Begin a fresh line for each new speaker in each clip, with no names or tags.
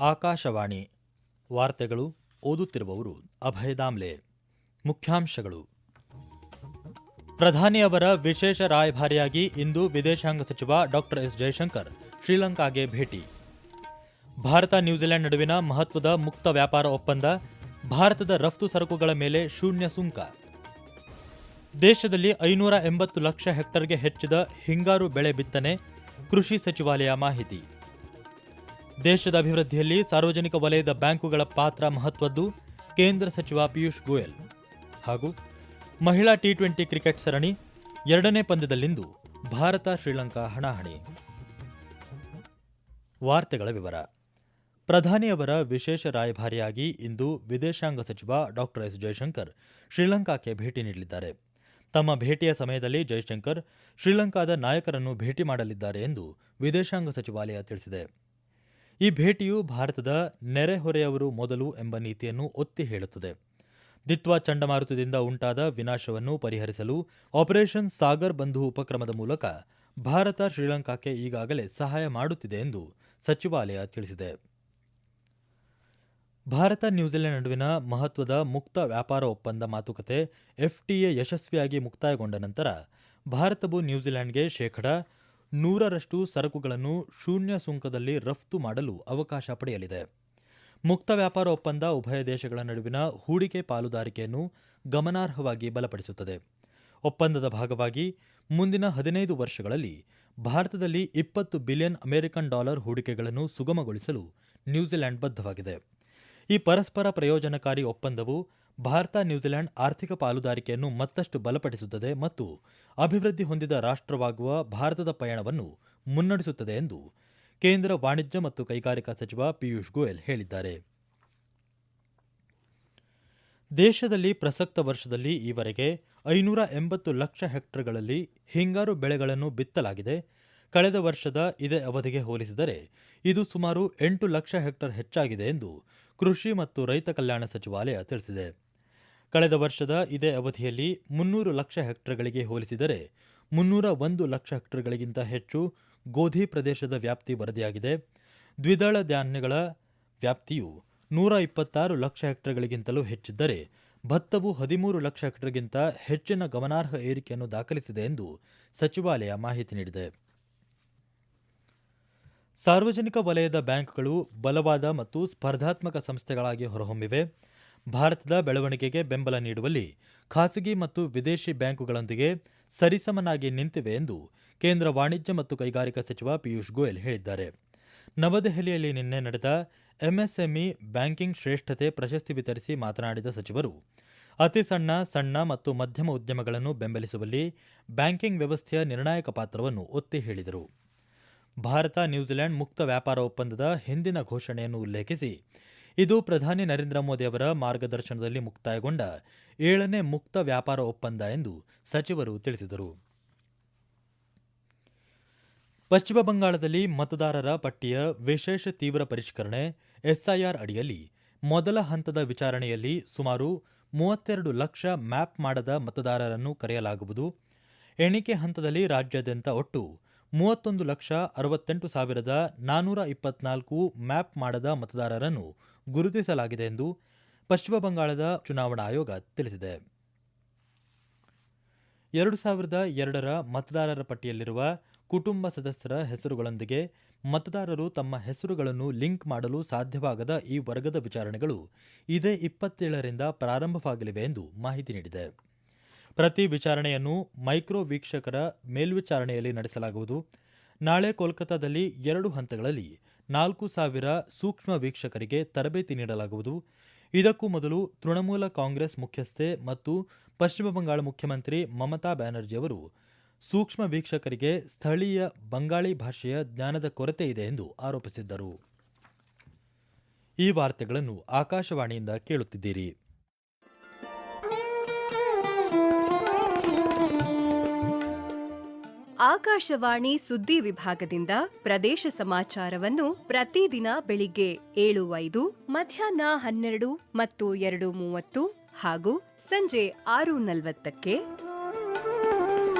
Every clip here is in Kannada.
ಆಕಾಶವಾಣಿ ವಾರ್ತೆಗಳು ಓದುತ್ತಿರುವವರು ಅಭಯ ದಾಮ್ಲೆ. ಮುಖ್ಯಾಂಶಗಳು. ಪ್ರಧಾನಿಯವರ ವಿಶೇಷ ರಾಯಭಾರಿಯಾಗಿ ಇಂದು ವಿದೇಶಾಂಗ ಸಚಿವ ಡಾ ಎಸ್ ಜಯಶಂಕರ್ ಶ್ರೀಲಂಕಾಗೆ ಭೇಟಿ. ಭಾರತ ನ್ಯೂಜಿಲೆಂಡ್ ನಡುವಿನ ಮಹತ್ವದ ಮುಕ್ತ ವ್ಯಾಪಾರ ಒಪ್ಪಂದ, ಭಾರತದ ರಫ್ತು ಸರಕುಗಳ ಮೇಲೆ ಶೂನ್ಯ ಸುಂಕ. ದೇಶದಲ್ಲಿ 580 ಲಕ್ಷ ಹೆಕ್ಟರ್ಗೆ ಹೆಚ್ಚಿದ ಹಿಂಗಾರು ಬೆಳೆ ಬಿತ್ತನೆ, ಕೃಷಿ ಸಚಿವಾಲಯ ಮಾಹಿತಿ. ದೇಶದ ಅಭಿವೃದ್ಧಿಯಲ್ಲಿ ಸಾರ್ವಜನಿಕ ವಲಯದ ಬ್ಯಾಂಕುಗಳ ಪಾತ್ರ ಮಹತ್ವದ್ದು, ಕೇಂದ್ರ ಸಚಿವ ಪಿಯೂಷ್ ಗೋಯಲ್. ಹಾಗೂ ಮಹಿಳಾ ಟಿ20 ಕ್ರಿಕೆಟ್ ಸರಣಿ 2ನೇ ಪಂದ್ಯದಲ್ಲಿಂದು ಭಾರತ ಶ್ರೀಲಂಕಾ ಹಣಾಹಣಿ. ವಾರ್ತೆಗಳ ವಿವರ. ಪ್ರಧಾನಿಯವರ ವಿಶೇಷ ರಾಯಭಾರಿಯಾಗಿ ಇಂದು ವಿದೇಶಾಂಗ ಸಚಿವ ಡಾ ಎಸ್ ಜಯಶಂಕರ್ ಶ್ರೀಲಂಕಾಕ್ಕೆ ಭೇಟಿ ನೀಡಲಿದ್ದಾರೆ. ತಮ್ಮ ಭೇಟಿಯ ಸಮಯದಲ್ಲಿ ಜಯಶಂಕರ್ ಶ್ರೀಲಂಕಾದ ನಾಯಕರನ್ನು ಭೇಟಿ ಮಾಡಲಿದ್ದಾರೆ ಎಂದು ವಿದೇಶಾಂಗ ಸಚಿವಾಲಯ ತಿಳಿಸಿದೆ. ಈ ಭೇಟಿಯು ಭಾರತದ ನೆರೆಹೊರೆಯವರು ಮೊದಲು ಎಂಬ ನೀತಿಯನ್ನು ಒತ್ತಿ ಹೇಳುತ್ತದೆ. ದಿತ್ವಾ ಚಂಡಮಾರುತದಿಂದ ಉಂಟಾದ ವಿನಾಶವನ್ನು ಪರಿಹರಿಸಲು ಆಪರೇಷನ್ ಸಾಗರ್ ಬಂಧು ಉಪಕ್ರಮದ ಮೂಲಕ ಭಾರತ ಶ್ರೀಲಂಕಾಕ್ಕೆ ಈಗಾಗಲೇ ಸಹಾಯ ಮಾಡುತ್ತಿದೆ ಎಂದು ಸಚಿವಾಲಯ ತಿಳಿಸಿದೆ. ಭಾರತ ನ್ಯೂಜಿಲೆಂಡ್ ನಡುವಿನ ಮಹತ್ವದ ಮುಕ್ತ ವ್ಯಾಪಾರ ಒಪ್ಪಂದ ಮಾತುಕತೆ ಎಫ್ಟಿಎ ಯಶಸ್ವಿಯಾಗಿ ಮುಕ್ತಾಯಗೊಂಡ ನಂತರ ಭಾರತವು ನ್ಯೂಜಿಲೆಂಡ್ಗೆ ಶೇಕಡಾ 100% ಸರಕುಗಳನ್ನು ಶೂನ್ಯ ಸುಂಕದಲ್ಲಿ ರಫ್ತು ಮಾಡಲು ಅವಕಾಶ ಪಡೆಯಲಿದೆ. ಮುಕ್ತ ವ್ಯಾಪಾರ ಒಪ್ಪಂದ ಉಭಯ ದೇಶಗಳ ನಡುವಿನ ಹೂಡಿಕೆ ಪಾಲುದಾರಿಕೆಯನ್ನು ಗಮನಾರ್ಹವಾಗಿ ಬಲಪಡಿಸುತ್ತದೆ. ಒಪ್ಪಂದದ ಭಾಗವಾಗಿ ಮುಂದಿನ 15 ವರ್ಷಗಳಲ್ಲಿ ಭಾರತದಲ್ಲಿ $20 ಬಿಲಿಯನ್ ಅಮೆರಿಕನ್ ಹೂಡಿಕೆಗಳನ್ನು ಸುಗಮಗೊಳಿಸಲು ನ್ಯೂಜಿಲೆಂಡ್ ಬದ್ಧವಾಗಿದೆ. ಈ ಪರಸ್ಪರ ಪ್ರಯೋಜನಕಾರಿ ಒಪ್ಪಂದವು ಭಾರತ ನ್ಯೂಜಿಲೆಂಡ್ ಆರ್ಥಿಕ ಪಾಲುದಾರಿಕೆಯನ್ನು ಮತ್ತಷ್ಟು ಬಲಪಡಿಸುತ್ತದೆ ಮತ್ತು ಅಭಿವೃದ್ಧಿ ಹೊಂದಿದ ರಾಷ್ಟ್ರವಾಗುವ ಭಾರತದ ಪಯಣವನ್ನು ಮುನ್ನಡೆಸುತ್ತದೆ ಎಂದು ಕೇಂದ್ರ ವಾಣಿಜ್ಯ ಮತ್ತು ಕೈಗಾರಿಕಾ ಸಚಿವ ಪಿಯೂಷ್ ಗೋಯಲ್ ಹೇಳಿದ್ದಾರೆ. ದೇಶದಲ್ಲಿ ಪ್ರಸಕ್ತ ವರ್ಷದಲ್ಲಿ ಈವರೆಗೆ 580 ಲಕ್ಷ ಹೆಕ್ಟರ್ಗಳಲ್ಲಿ ಹಿಂಗಾರು ಬೆಳೆಗಳನ್ನು ಬಿತ್ತಲಾಗಿದೆ. ಕಳೆದ ವರ್ಷದ ಇದೇ ಅವಧಿಗೆ ಹೋಲಿಸಿದರೆ ಇದು ಸುಮಾರು 8 ಲಕ್ಷ ಹೆಕ್ಟರ್ ಹೆಚ್ಚಾಗಿದೆ ಎಂದು ಕೃಷಿ ಮತ್ತು ರೈತ ಕಲ್ಯಾಣ ಸಚಿವಾಲಯ ತಿಳಿಸಿದೆ. ಕಳೆದ ವರ್ಷದ ಇದೇ ಅವಧಿಯಲ್ಲಿ 300 ಲಕ್ಷ ಹೆಕ್ಟರ್ಗಳಿಗೆ ಹೋಲಿಸಿದರೆ 301 ಲಕ್ಷ ಹೆಕ್ಟರ್ಗಳಿಗಿಂತ ಹೆಚ್ಚು ಗೋಧಿ ಪ್ರದೇಶದ ವ್ಯಾಪ್ತಿ ವರದಿಯಾಗಿದೆ. ದ್ವಿದಳ ಧಾನ್ಯಗಳ ವ್ಯಾಪ್ತಿಯು 126 ಲಕ್ಷ ಹೆಕ್ಟರ್ಗಳಿಗಿಂತಲೂ ಹೆಚ್ಚಿದ್ದರೆ ಭತ್ತವು 13 ಲಕ್ಷ ಹೆಕ್ಟರ್ಗಿಂತ ಹೆಚ್ಚಿನ ಗಮನಾರ್ಹ ಏರಿಕೆಯನ್ನು ದಾಖಲಿಸಿದೆ ಎಂದು ಸಚಿವಾಲಯ ಮಾಹಿತಿ ನೀಡಿದೆ. ಸಾರ್ವಜನಿಕ ವಲಯದ ಬ್ಯಾಂಕ್ಗಳು ಬಲವಾದ ಮತ್ತು ಸ್ಪರ್ಧಾತ್ಮಕ ಸಂಸ್ಥೆಗಳಾಗಿ ಹೊರಹೊಮ್ಮಿವೆ. ಭಾರತದ ಬೆಳವಣಿಗೆಗೆ ಬೆಂಬಲ ನೀಡುವಲ್ಲಿ ಖಾಸಗಿ ಮತ್ತು ವಿದೇಶಿ ಬ್ಯಾಂಕುಗಳೊಂದಿಗೆ ಸರಿಸಮನಾಗಿ ನಿಂತಿವೆ ಎಂದು ಕೇಂದ್ರ ವಾಣಿಜ್ಯ ಮತ್ತು ಕೈಗಾರಿಕಾ ಸಚಿವ ಪಿಯೂಷ್ ಗೋಯಲ್ ಹೇಳಿದ್ದಾರೆ. ನವದೆಹಲಿಯಲ್ಲಿ ನಿನ್ನೆ ನಡೆದ ಎಂಎಸ್ಎಂಇ ಬ್ಯಾಂಕಿಂಗ್ ಶ್ರೇಷ್ಠತೆ ಪ್ರಶಸ್ತಿ ವಿತರಿಸಿ ಮಾತನಾಡಿದ ಸಚಿವರು, ಅತಿ ಸಣ್ಣ ಮತ್ತು ಮಧ್ಯಮ ಉದ್ಯಮಗಳನ್ನು ಬೆಂಬಲಿಸುವಲ್ಲಿ ಬ್ಯಾಂಕಿಂಗ್ ವ್ಯವಸ್ಥೆಯ ನಿರ್ಣಾಯಕ ಪಾತ್ರವನ್ನು ಒತ್ತಿ ಹೇಳಿದರು. ಭಾರತ ನ್ಯೂಜಿಲೆಂಡ್ ಮುಕ್ತ ವ್ಯಾಪಾರ ಒಪ್ಪಂದದ ಹಿಂದಿನ ಘೋಷಣೆಯನ್ನು ಉಲ್ಲೇಖಿಸಿ, ಇದು ಪ್ರಧಾನಿ ನರೇಂದ್ರ ಮೋದಿ ಅವರ ಮಾರ್ಗದರ್ಶನದಲ್ಲಿ ಮುಕ್ತಾಯಗೊಂಡ 7ನೇ ಮುಕ್ತ ವ್ಯಾಪಾರ ಒಪ್ಪಂದ ಎಂದು ಸಚಿವರು ತಿಳಿಸಿದರು. ಪಶ್ಚಿಮ ಬಂಗಾಳದಲ್ಲಿ ಮತದಾರರ ಪಟ್ಟಿಯ ವಿಶೇಷ ತೀವ್ರ ಪರಿಷ್ಕರಣೆ ಎಸ್ಐಆರ್ ಅಡಿಯಲ್ಲಿ ಮೊದಲ ಹಂತದ ವಿಚಾರಣೆಯಲ್ಲಿ ಸುಮಾರು 32 ಲಕ್ಷ ಮ್ಯಾಪ್ ಮಾಡದ ಮತದಾರರನ್ನು ಕರೆಯಲಾಗುವುದು. ಎಣಿಕೆ ಹಂತದಲ್ಲಿ ರಾಜ್ಯಾದ್ಯಂತ ಒಟ್ಟು 31,68,424 ಮ್ಯಾಪ್ ಮಾಡದ ಮತದಾರರನ್ನು ಗುರುತಿಸಲಾಗಿದೆ ಎಂದು ಪಶ್ಚಿಮ ಬಂಗಾಳದ ಚುನಾವಣಾ ಆಯೋಗ ತಿಳಿಸಿದೆ. 2002ರ ಮತದಾರರ ಪಟ್ಟಿಯಲ್ಲಿರುವ ಕುಟುಂಬ ಸದಸ್ಯರ ಹೆಸರುಗಳೊಂದಿಗೆ ಮತದಾರರು ತಮ್ಮ ಹೆಸರುಗಳನ್ನು ಲಿಂಕ್ ಮಾಡಲು ಸಾಧ್ಯವಾಗದ ಈ ವರ್ಗದ ವಿಚಾರಣೆಗಳು ಇದೇ 27ರಿಂದ ಪ್ರಾರಂಭವಾಗಲಿವೆ ಎಂದು ಮಾಹಿತಿ ನೀಡಿದೆ. ಪ್ರತಿ ವಿಚಾರಣೆಯನ್ನು ಮೈಕ್ರೋ ವೀಕ್ಷಕರ ಮೇಲ್ವಿಚಾರಣೆಯಲ್ಲಿ ನಡೆಸಲಾಗುವುದು. ನಾಳೆ ಕೋಲ್ಕತಾದಲ್ಲಿ 2 ಹಂತಗಳಲ್ಲಿ 4,000 ಸೂಕ್ಷ್ಮ ವೀಕ್ಷಕರಿಗೆ ತರಬೇತಿ ನೀಡಲಾಗುವುದು. ಇದಕ್ಕೂ ಮೊದಲು ತೃಣಮೂಲ ಕಾಂಗ್ರೆಸ್ ಮುಖ್ಯಸ್ಥೆ ಮತ್ತು ಪಶ್ಚಿಮ ಬಂಗಾಳ ಮುಖ್ಯಮಂತ್ರಿ ಮಮತಾ ಬ್ಯಾನರ್ಜಿ ಅವರು ಸೂಕ್ಷ್ಮ ವೀಕ್ಷಕರಿಗೆ ಸ್ಥಳೀಯ ಬಂಗಾಳಿ ಭಾಷೆಯ ಜ್ಞಾನದ ಕೊರತೆ ಇದೆ ಎಂದು ಆರೋಪಿಸಿದ್ದರು. ಈ ವಾರ್ತೆಗಳನ್ನು ಆಕಾಶವಾಣಿಯಿಂದ ಕೇಳುತ್ತಿದ್ದೀರಿ.
ಆಕಾಶವಾಣಿ ಸುದ್ದಿ ವಿಭಾಗದಿಂದ ಪ್ರದೇಶ ಸಮಾಚಾರವನ್ನು ಪ್ರತಿದಿನ ಬೆಳಿಗ್ಗೆ 7:05, ಮಧ್ಯಾಹ್ನ 12 ಮತ್ತು 2:30 ಹಾಗೂ ಸಂಜೆ 6:40ಕ್ಕೆ.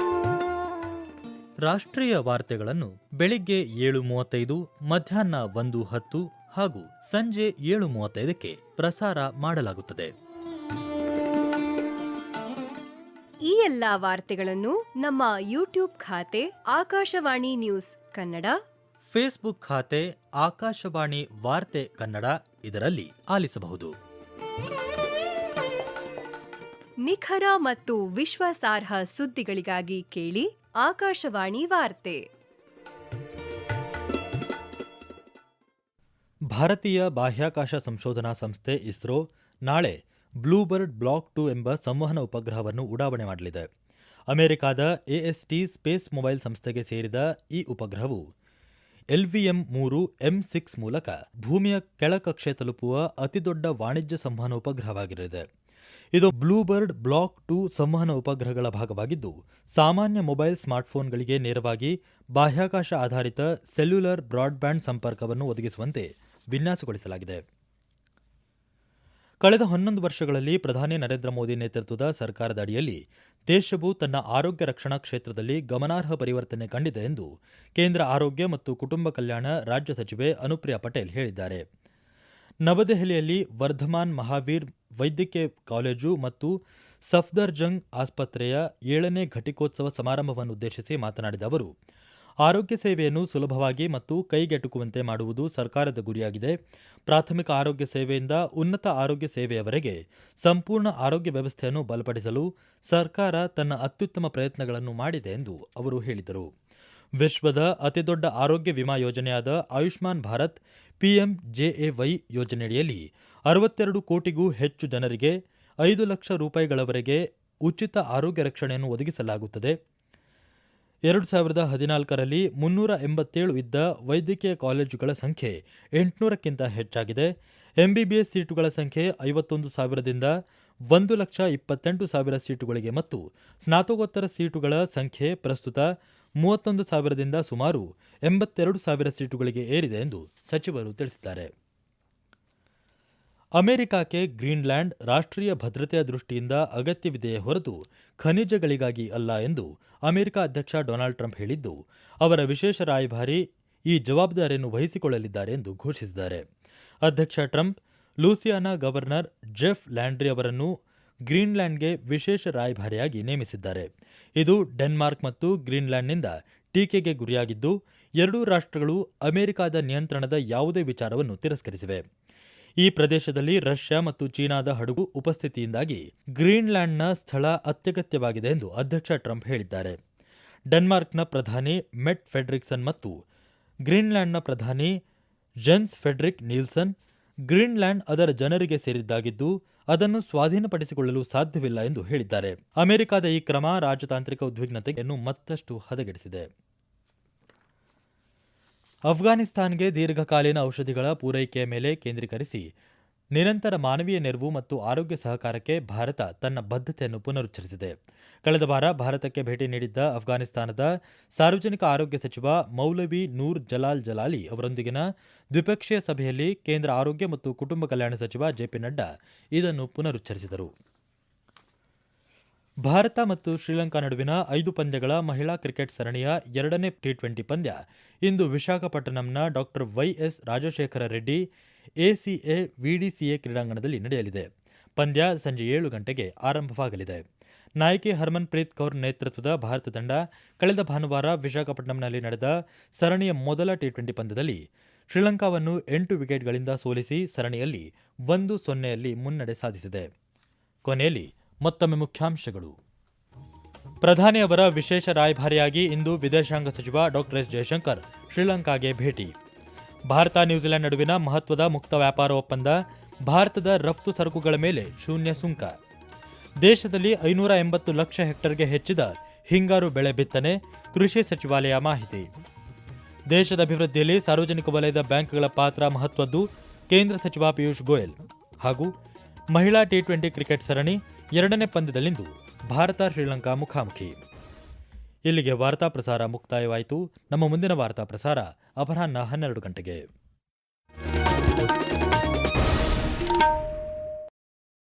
ರಾಷ್ಟ್ರೀಯ ವಾರ್ತೆಗಳನ್ನು ಬೆಳಿಗ್ಗೆ 7:35, ಮಧ್ಯಾಹ್ನ 1:10 ಹಾಗೂ ಸಂಜೆ 7:35ಕ್ಕೆ ಪ್ರಸಾರ ಮಾಡಲಾಗುತ್ತದೆ.
ಈ ಎಲ್ಲಾ ವಾರ್ತೆಗಳನ್ನು ನಮ್ಮ ಯೂಟ್ಯೂಬ್ ಖಾತೆ ಆಕಾಶವಾಣಿ ನ್ಯೂಸ್ ಕನ್ನಡ,
ಫೇಸ್ಬುಕ್ ಖಾತೆ ಆಕಾಶವಾಣಿ ವಾರ್ತೆ ಕನ್ನಡ ಇದರಲ್ಲಿ ಆಲಿಸಬಹುದು.
ನಿಖರ ಮತ್ತು ವಿಶ್ವಾಸಾರ್ಹ ಸುದ್ದಿಗಳಿಗಾಗಿ ಕೇಳಿ ಆಕಾಶವಾಣಿ ವಾರ್ತೆ.
ಭಾರತೀಯ ಬಾಹ್ಯಾಕಾಶ ಸಂಶೋಧನಾ ಸಂಸ್ಥೆ ಇಸ್ರೋ ನಾಳೆ ಬ್ಲೂಬರ್ಡ್ ಬ್ಲಾಕ್ 2 ಎಂಬ ಸಂವಹನ ಉಪಗ್ರಹವನ್ನು ಉಡಾವಣೆ ಮಾಡಲಿದೆ. ಅಮೆರಿಕಾದ ಎಎಸ್ಟಿ ಸ್ಪೇಸ್ ಮೊಬೈಲ್ ಸಂಸ್ಥೆಗೆ ಸೇರಿದ ಈ ಉಪಗ್ರಹವು LVM-3 M6 ಮೂಲಕ ಭೂಮಿಯ ಕೆಳಕಕ್ಷೆ ತಲುಪುವ ಅತಿದೊಡ್ಡ ವಾಣಿಜ್ಯ ಸಂವಹನ ಉಪಗ್ರಹವಾಗಿರಲಿದೆ. ಇದು ಬ್ಲೂಬರ್ಡ್ ಬ್ಲಾಕ್ 2 ಸಂವಹನ ಉಪಗ್ರಹಗಳ ಭಾಗವಾಗಿದ್ದು, ಸಾಮಾನ್ಯ ಮೊಬೈಲ್ ಸ್ಮಾರ್ಟ್ಫೋನ್ಗಳಿಗೆ ನೇರವಾಗಿ ಬಾಹ್ಯಾಕಾಶ ಆಧಾರಿತ ಸೆಲ್ಯುಲರ್ ಬ್ರಾಡ್ಬ್ಯಾಂಡ್ ಸಂಪರ್ಕವನ್ನು ಒದಗಿಸುವಂತೆ ವಿನ್ಯಾಸಗೊಳಿಸಲಾಗಿದೆ. ಕಳೆದ 11 ವರ್ಷಗಳಲ್ಲಿ ಪ್ರಧಾನಿ ನರೇಂದ್ರ ಮೋದಿ ನೇತೃತ್ವದ ಸರ್ಕಾರದ ಅಡಿಯಲ್ಲಿ ದೇಶವು ತನ್ನ ಆರೋಗ್ಯ ರಕ್ಷಣಾ ಕ್ಷೇತ್ರದಲ್ಲಿ ಗಮನಾರ್ಹ ಪರಿವರ್ತನೆ ಕಂಡಿದೆ ಎಂದು ಕೇಂದ್ರ ಆರೋಗ್ಯ ಮತ್ತು ಕುಟುಂಬ ಕಲ್ಯಾಣ ರಾಜ್ಯ ಸಚಿವೆ ಅನುಪ್ರಿಯಾ ಪಟೇಲ್ ಹೇಳಿದ್ದಾರೆ. ನವದೆಹಲಿಯಲ್ಲಿ ವರ್ಧಮಾನ್ ಮಹಾವೀರ್ ವೈದ್ಯಕೀಯ ಕಾಲೇಜು ಮತ್ತು ಸಫ್ದರ್ಜಂಗ್ ಆಸ್ಪತ್ರೆಯ 7ನೇ ಘಟಿಕೋತ್ಸವ ಸಮಾರಂಭವನ್ನುದ್ದೇಶಿಸಿ ಮಾತನಾಡಿದ ಅವರು, ಆರೋಗ್ಯ ಸೇವೆಯನ್ನು ಸುಲಭವಾಗಿ ಮತ್ತು ಕೈಗೆಟುಕುವಂತೆ ಮಾಡುವುದು ಸರ್ಕಾರದ ಗುರಿಯಾಗಿದೆ. ಪ್ರಾಥಮಿಕ ಆರೋಗ್ಯ ಸೇವೆಯಿಂದ ಉನ್ನತ ಆರೋಗ್ಯ ಸೇವೆಯವರೆಗೆ ಸಂಪೂರ್ಣ ಆರೋಗ್ಯ ವ್ಯವಸ್ಥೆಯನ್ನು ಬಲಪಡಿಸಲು ಸರ್ಕಾರ ತನ್ನ ಅತ್ಯುತ್ತಮ ಪ್ರಯತ್ನಗಳನ್ನು ಮಾಡಿದೆ ಎಂದು ಅವರು ಹೇಳಿದರು. ವಿಶ್ವದ ಅತಿದೊಡ್ಡ ಆರೋಗ್ಯ ವಿಮಾ ಯೋಜನೆಯಾದ ಆಯುಷ್ಮಾನ್ ಭಾರತ್ PMJAY ಯೋಜನೆಯಡಿಯಲ್ಲಿ 62 ಕೋಟಿಗೂ ಹೆಚ್ಚು ಜನರಿಗೆ 5 ಲಕ್ಷ ರೂಪಾಯಿಗಳವರೆಗೆ ಉಚಿತ ಆರೋಗ್ಯ ರಕ್ಷಣೆಯನ್ನು ಒದಗಿಸಲಾಗುತ್ತದೆ. 2014ರಲ್ಲಿ 387 ಇದ್ದ ವೈದ್ಯಕೀಯ ಕಾಲೇಜುಗಳ ಸಂಖ್ಯೆ 800ಕ್ಕಿಂತ ಹೆಚ್ಚಾಗಿದೆ. MBBS ಸೀಟುಗಳ ಸಂಖ್ಯೆ 51,000ದಿಂದ 1,28,000 ಸೀಟುಗಳಿಗೆ ಮತ್ತು ಸ್ನಾತಕೋತ್ತರ ಸೀಟುಗಳ ಸಂಖ್ಯೆ ಪ್ರಸ್ತುತ 31,000ದಿಂದ ಸುಮಾರು 82,000 ಸೀಟುಗಳಿಗೆ ಏರಿದೆ ಎಂದು ಸಚಿವರು ತಿಳಿಸಿದ್ದಾರೆ. ಅಮೆರಿಕಕ್ಕೆ ಗ್ರೀನ್ಲ್ಯಾಂಡ್ ರಾಷ್ಟ್ರೀಯ ಭದ್ರತೆಯ ದೃಷ್ಟಿಯಿಂದ ಅಗತ್ಯವಿದೆಯೇ ಹೊರತು ಖನಿಜಗಳಿಗಾಗಿ ಅಲ್ಲ ಎಂದು ಅಮೆರಿಕ ಅಧ್ಯಕ್ಷ ಡೊನಾಲ್ಡ್ ಟ್ರಂಪ್ ಹೇಳಿದ್ದು, ಅವರ ವಿಶೇಷ ರಾಯಭಾರಿ ಈ ಜವಾಬ್ದಾರಿಯನ್ನು ವಹಿಸಿಕೊಳ್ಳಲಿದ್ದಾರೆ ಎಂದು ಘೋಷಿಸಿದ್ದಾರೆ. ಅಧ್ಯಕ್ಷ ಟ್ರಂಪ್ ಲೂಸಿಯಾನಾ ಗವರ್ನರ್ ಜೆಫ್ ಲ್ಯಾಂಡ್ರಿ ಅವರನ್ನು ಗ್ರೀನ್ಲ್ಯಾಂಡ್ಗೆ ವಿಶೇಷ ರಾಯಭಾರಿಯಾಗಿ ನೇಮಿಸಿದ್ದಾರೆ. ಇದು ಡೆನ್ಮಾರ್ಕ್ ಮತ್ತು ಗ್ರೀನ್ಲ್ಯಾಂಡ್ನಿಂದ ಟೀಕೆಗೆ ಗುರಿಯಾಗಿದ್ದು, ಎರಡೂ ರಾಷ್ಟ್ರಗಳು ಅಮೆರಿಕದ ನಿಯಂತ್ರಣದ ಯಾವುದೇ ವಿಚಾರವನ್ನು ತಿರಸ್ಕರಿಸಿವೆ. ಈ ಪ್ರದೇಶದಲ್ಲಿ ರಷ್ಯಾ ಮತ್ತು ಚೀನಾದ ಹಡಗು ಉಪಸ್ಥಿತಿಯಿಂದಾಗಿ ಗ್ರೀನ್ಲ್ಯಾಂಡ್ನ ಸ್ಥಳ ಅತ್ಯಗತ್ಯವಾಗಿದೆ ಎಂದು ಅಧ್ಯಕ್ಷ ಟ್ರಂಪ್ ಹೇಳಿದ್ದಾರೆ. ಡೆನ್ಮಾರ್ಕ್ನ ಪ್ರಧಾನಿ ಮೆಟ್ ಫೆಡ್ರಿಕ್ಸನ್ ಮತ್ತು ಗ್ರೀನ್ಲ್ಯಾಂಡ್ನ ಪ್ರಧಾನಿ ಜೆನ್ಸ್ ಫೆಡ್ರಿಕ್ ನೀಲ್ಸನ್ ಗ್ರೀನ್ಲ್ಯಾಂಡ್ ಅದರ ಜನರಿಗೆ ಸೇರಿದ್ದಾಗಿದ್ದು ಅದನ್ನು ಸ್ವಾಧೀನಪಡಿಸಿಕೊಳ್ಳಲು ಸಾಧ್ಯವಿಲ್ಲ ಎಂದು ಹೇಳಿದ್ದಾರೆ. ಅಮೆರಿಕದ ಈ ಕ್ರಮ ರಾಜತಾಂತ್ರಿಕ ಉದ್ವಿಗ್ನತೆಯನ್ನು ಮತ್ತಷ್ಟು ಹದಗೆಡಿಸಿದೆ. ಅಫ್ಘಾನಿಸ್ತಾನ್ಗೆ ದೀರ್ಘಕಾಲೀನ ಔಷಧಿಗಳ ಪೂರೈಕೆಯ ಮೇಲೆ ಕೇಂದ್ರೀಕರಿಸಿ ನಿರಂತರ ಮಾನವೀಯ ನೆರವು ಮತ್ತು ಆರೋಗ್ಯ ಸಹಕಾರಕ್ಕೆ ಭಾರತ ತನ್ನ ಬದ್ಧತೆಯನ್ನು ಪುನರುಚ್ಚರಿಸಿದೆ. ಕಳೆದ ವಾರ ಭಾರತಕ್ಕೆ ಭೇಟಿ ನೀಡಿದ್ದ ಅಫ್ಘಾನಿಸ್ತಾನದ ಸಾರ್ವಜನಿಕ ಆರೋಗ್ಯ ಸಚಿವ ಮೌಲವಿ ನೂರ್ ಜಲಾಲ್ ಜಲಾಲಿ ಅವರೊಂದಿಗಿನ ದ್ವಿಪಕ್ಷೀಯ ಸಭೆಯಲ್ಲಿ ಕೇಂದ್ರ ಆರೋಗ್ಯ ಮತ್ತು ಕುಟುಂಬ ಕಲ್ಯಾಣ ಸಚಿವ JP ನಡ್ಡಾ ಇದನ್ನು ಪುನರುಚ್ಚರಿಸಿದರು. ಭಾರತ ಮತ್ತು ಶ್ರೀಲಂಕಾ ನಡುವಿನ 5 ಪಂದ್ಯಗಳ ಮಹಿಳಾ ಕ್ರಿಕೆಟ್ ಸರಣಿಯ 2ನೇ T20 ಪಂದ್ಯ ಇಂದು ವಿಶಾಖಪಟ್ಟಣಂನ ಡಾ YS Rajashekhara Reddy ACA VDCA ಕ್ರೀಡಾಂಗಣದಲ್ಲಿ ನಡೆಯಲಿದೆ. ಪಂದ್ಯ ಸಂಜೆ 7 ಗಂಟೆಗೆ ಆರಂಭವಾಗಲಿದೆ. ನಾಯಕಿ ಹರ್ಮನ್ ಪ್ರೀತ್ ಕೌರ್ ನೇತೃತ್ವದ ಭಾರತ ತಂಡ ಕಳೆದ ಭಾನುವಾರ ವಿಶಾಖಪಟ್ಟಣಂನಲ್ಲಿ ನಡೆದ ಸರಣಿಯ ಮೊದಲ T20 ಪಂದ್ಯದಲ್ಲಿ ಶ್ರೀಲಂಕಾವನ್ನು 8 ವಿಕೆಟ್ಗಳಿಂದ ಸೋಲಿಸಿ ಸರಣಿಯಲ್ಲಿ 1-0 ಮುನ್ನಡೆ ಸಾಧಿಸಿದೆ. ಕೊನೆಯಲ್ಲಿ ಮತ್ತೊಮ್ಮೆ ಮುಖ್ಯಾಂಶಗಳು. ಪ್ರಧಾನಿ ಅವರ ವಿಶೇಷ ರಾಯಭಾರಿಯಾಗಿ ಇಂದು ವಿದೇಶಾಂಗ ಸಚಿವ ಡಾ S ಜಯಶಂಕರ್ ಶ್ರೀಲಂಕಾಗೆ ಭೇಟಿ. ಭಾರತ ನ್ಯೂಜಿಲೆಂಡ್ ನಡುವಿನ ಮಹತ್ವದ ಮುಕ್ತ ವ್ಯಾಪಾರ ಒಪ್ಪಂದ, ಭಾರತದ ರಫ್ತು ಸರಕುಗಳ ಮೇಲೆ ಶೂನ್ಯ ಸುಂಕ. ದೇಶದಲ್ಲಿ 580 ಲಕ್ಷ ಹೆಕ್ಟರ್ಗೆ ಹೆಚ್ಚಿದ ಹಿಂಗಾರು ಬೆಳೆ ಬಿತ್ತನೆ, ಕೃಷಿ ಸಚಿವಾಲಯ ಮಾಹಿತಿ. ದೇಶದ ಅಭಿವೃದ್ಧಿಯಲ್ಲಿ ಸಾರ್ವಜನಿಕ ವಲಯದ ಬ್ಯಾಂಕ್ಗಳ ಪಾತ್ರ ಮಹತ್ವದ್ದು, ಕೇಂದ್ರ ಸಚಿವ ಪಿಯೂಷ್ ಗೋಯಲ್. ಹಾಗೂ ಮಹಿಳಾ T20 ಕ್ರಿಕೆಟ್ ಸರಣಿ 2ನೇ ಪಂದ್ಯದಲ್ಲಿಂದು ಭಾರತ ಶ್ರೀಲಂಕಾ ಮುಖಾಮುಖಿ. ಇಲ್ಲಿಗೆ ವಾರ್ತಾ ಪ್ರಸಾರ ಮುಕ್ತಾಯವಾಯಿತು. ನಮ್ಮ ಮುಂದಿನ ವಾರ್ತಾ ಪ್ರಸಾರ ಅಪರಾಹ್ನ 12 ಗಂಟೆಗೆ.